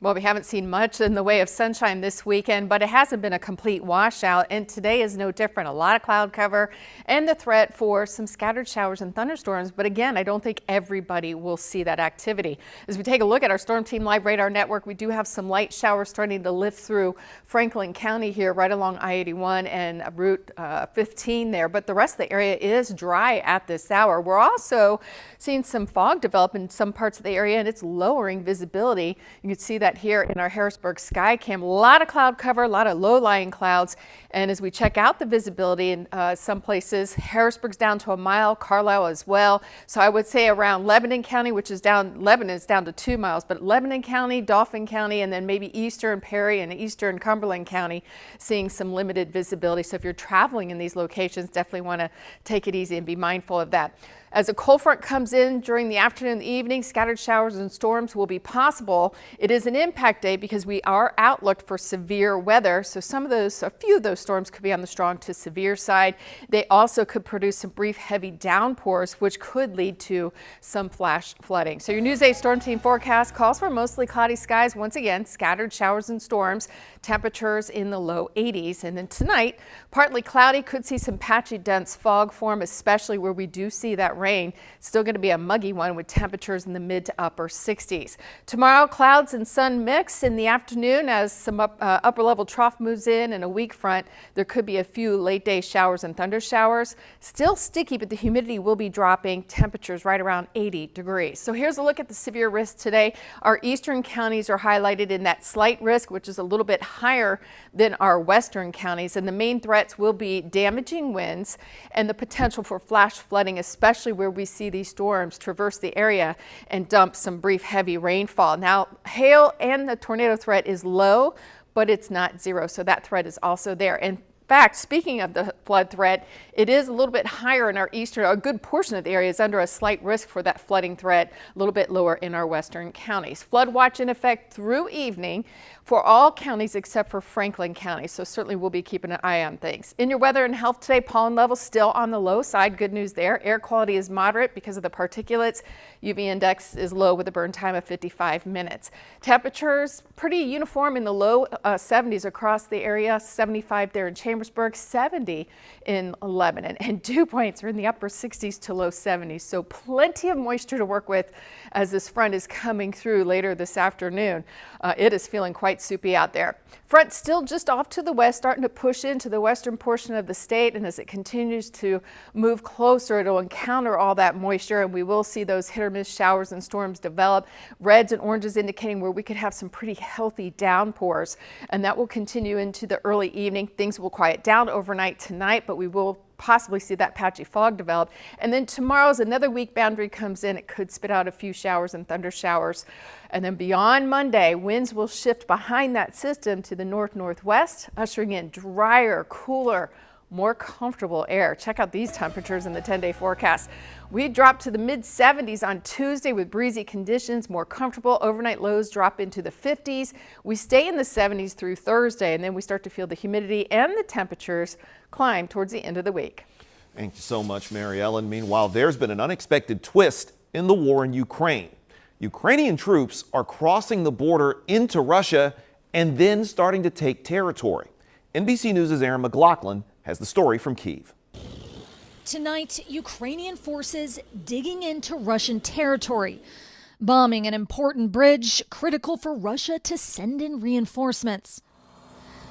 Well, we haven't seen much in the way of sunshine this weekend, but it hasn't been a complete washout, and today is no different. A lot of cloud cover and the threat for some scattered showers and thunderstorms. But again, I don't think everybody will see that activity. As we take a look at our Storm Team Live Radar Network, we do have some light showers starting to lift through Franklin County here, right along I-81 and Route 15 there. But the rest of the area is dry at this hour. We're also seeing some fog develop in some parts of the area, and it's lowering visibility. You can see that here in our Harrisburg sky cam. A lot of cloud cover, a lot of low-lying clouds. And as we check out the visibility in some places, Harrisburg's down to a mile, Carlisle as well. So I would say around Lebanon County, which is down, Lebanon is down to 2 miles, but Lebanon County, Dauphin County, and then maybe eastern Perry and eastern Cumberland County seeing some limited visibility. So if you're traveling in these locations, definitely want to take it easy and be mindful of that. As a cold front comes in during the afternoon and the evening, scattered showers and storms will be possible. It is an impact day because we are outlooked for severe weather. So a few of those storms could be on the strong to severe side. They also could produce some brief heavy downpours, which could lead to some flash flooding. So your News 8 Storm Team forecast calls for mostly cloudy skies. Once again, scattered showers and storms, temperatures in the low 80s. And then tonight, partly cloudy, could see some patchy dense fog form, especially where we do see that rain. It's still going to be a muggy one with temperatures in the mid to upper 60s. Tomorrow, clouds and sun mix in the afternoon as some upper level trough moves in and a weak front. There could be a few late day showers and thunder showers. Still sticky, but the humidity will be dropping. Temperatures right around 80 degrees. So here's a look at the severe risk today. Our eastern counties are highlighted in that slight risk, which is a little bit higher than our western counties. And the main threats will be damaging winds and the potential for flash flooding, especially where we see these storms traverse the area and dump some brief heavy rainfall. Now, hail and the tornado threat is low, but it's not zero. So that threat is also there. In fact, speaking of the flood threat, it is a little bit higher in our eastern. A good portion of the area is under a slight risk for that flooding threat, a little bit lower in our western counties. Flood watch in effect through evening for all counties except for Franklin County. So certainly we'll be keeping an eye on things. In your weather and health today, pollen levels still on the low side. Good news there. Air quality is moderate because of the particulates. UV index is low with a burn time of 55 minutes. Temperatures pretty uniform in the low 70s across the area. 75 there in Chambersburg, 70 in Lebanon, and dew points are in the upper 60s to low 70s. So plenty of moisture to work with as this front is coming through later this afternoon. It is feeling quite soupy out there. Front still just off to the west, starting to push into the western portion of the state, and as it continues to move closer, it'll encounter all that moisture, and we will see those hit or miss showers and storms develop. Reds and oranges indicating where we could have some pretty healthy downpours, and that will continue into the early evening. Things will quiet down overnight tonight, but we will possibly see that patchy fog develop. And then tomorrow's another weak boundary comes in. It could spit out a few showers and thunder showers. And then beyond Monday, winds will shift behind that system to the north-northwest, ushering in drier, cooler, more comfortable air. Check out these temperatures in the 10-day forecast. We drop to the mid-70s on Tuesday with breezy conditions, more comfortable. Overnight lows drop into the 50s. We stay in the 70s through Thursday, and then we start to feel the humidity and the temperatures climb towards the end of the week. Thank you so much, Mary Ellen. Meanwhile, there's been an unexpected twist in the war in Ukraine. Ukrainian troops are crossing the border into Russia and then starting to take territory. NBC News' Aaron McLaughlin has the story from Kyiv. Tonight, Ukrainian forces digging into Russian territory, bombing an important bridge critical for Russia to send in reinforcements.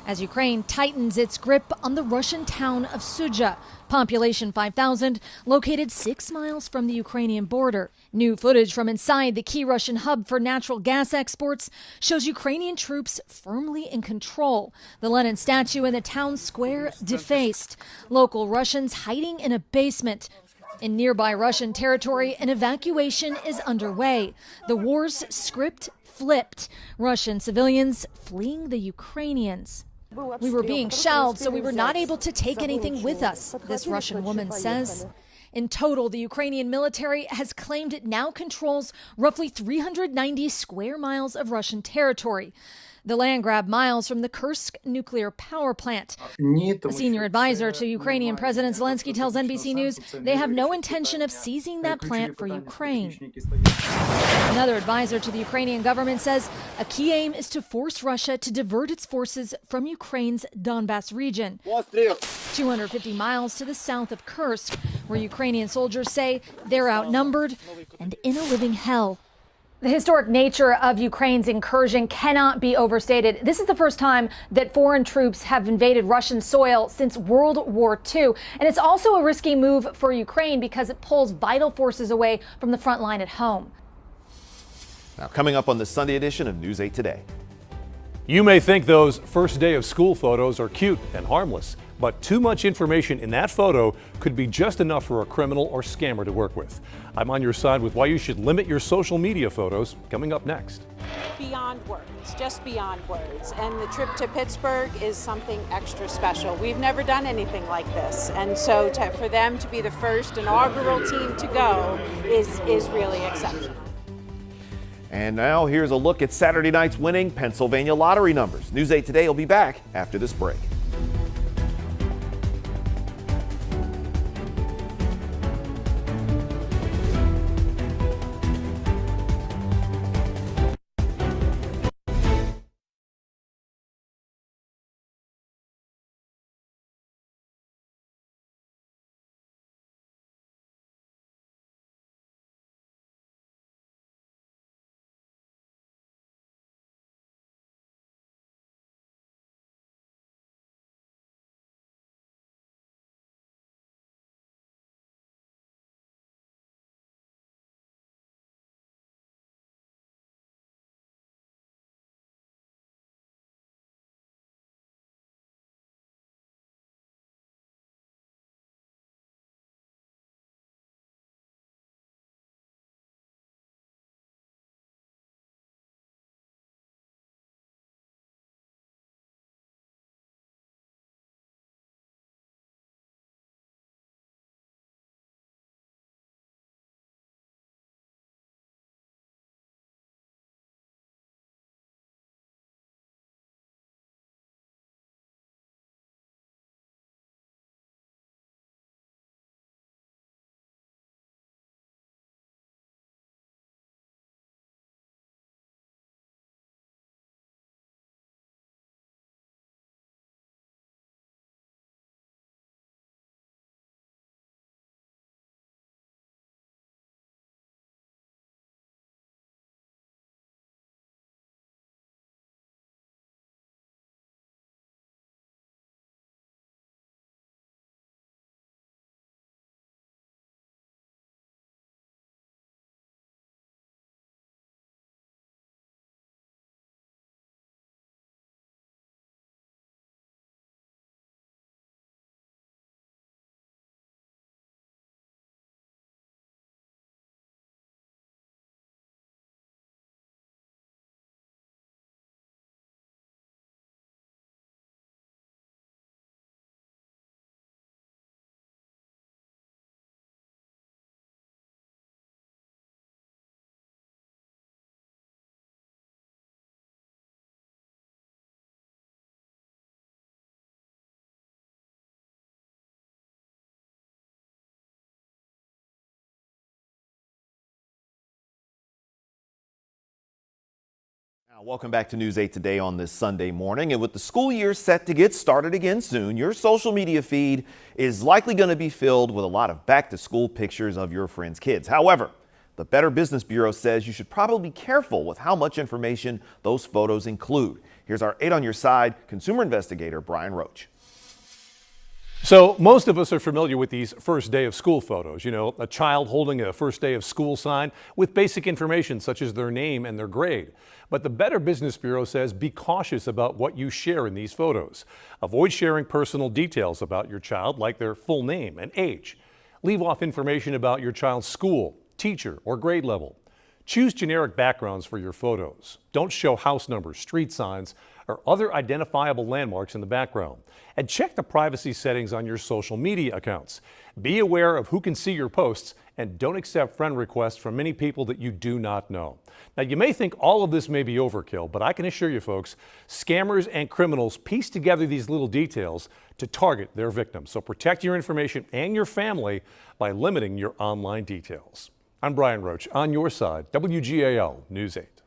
As Ukraine tightens its grip on the Russian town of Sudzha, population 5,000, located 6 miles from the Ukrainian border. New footage from inside the key Russian hub for natural gas exports shows Ukrainian troops firmly in control. The Lenin statue in the town square defaced. Local Russians hiding in a basement. In nearby Russian territory, an evacuation is underway. The war's script flipped. Russian civilians fleeing the Ukrainians. We were being shelled, so we were not able to take anything with us, this Russian woman says. In total, the Ukrainian military has claimed it now controls roughly 390 square miles of Russian territory. The land grab miles from the Kursk nuclear power plant. A senior advisor to Ukrainian President Zelensky tells NBC News they have no intention of seizing that plant for Ukraine. Another advisor to the Ukrainian government says a key aim is to force Russia to divert its forces from Ukraine's Donbas region, 250 miles to the south of Kursk, where Ukrainian soldiers say they're outnumbered and in a living hell. The historic nature of Ukraine's incursion cannot be overstated. This is the first time that foreign troops have invaded Russian soil since World War II. And it's also a risky move for Ukraine because it pulls vital forces away from the front line at home. Now, coming up on this Sunday edition of News 8 Today. You may think those first day of school photos are cute and harmless, but too much information in that photo could be just enough for a criminal or scammer to work with. I'm on your side with why you should limit your social media photos, coming up next. Beyond words, just beyond words. And the trip to Pittsburgh is something extra special. We've never done anything like this. And so for them to be the first inaugural team to go is really exceptional. And now here's a look at Saturday night's winning Pennsylvania lottery numbers. News 8 Today will be back after this break. Now, welcome back to News 8 Today on this Sunday morning. And with the school year set to get started again soon, your social media feed is likely going to be filled with a lot of back-to-school pictures of your friends' kids. However, the Better Business Bureau says you should probably be careful with how much information those photos include. Here's our 8 on your side consumer investigator, Brian Roach. So most of us are familiar with these first day of school photos. You know, a child holding a first day of school sign with basic information such as their name and their grade. But the Better Business Bureau says be cautious about what you share in these photos. Avoid sharing personal details about your child like their full name and age. Leave off information about your child's school, teacher, or grade level. Choose generic backgrounds for your photos. Don't show house numbers, street signs, or other identifiable landmarks in the background. And check the privacy settings on your social media accounts. Be aware of who can see your posts and don't accept friend requests from many people that you do not know. Now, you may think all of this may be overkill, but I can assure you folks, scammers and criminals piece together these little details to target their victims. So protect your information and your family by limiting your online details. I'm Brian Roach, on your side, WGAL News 8.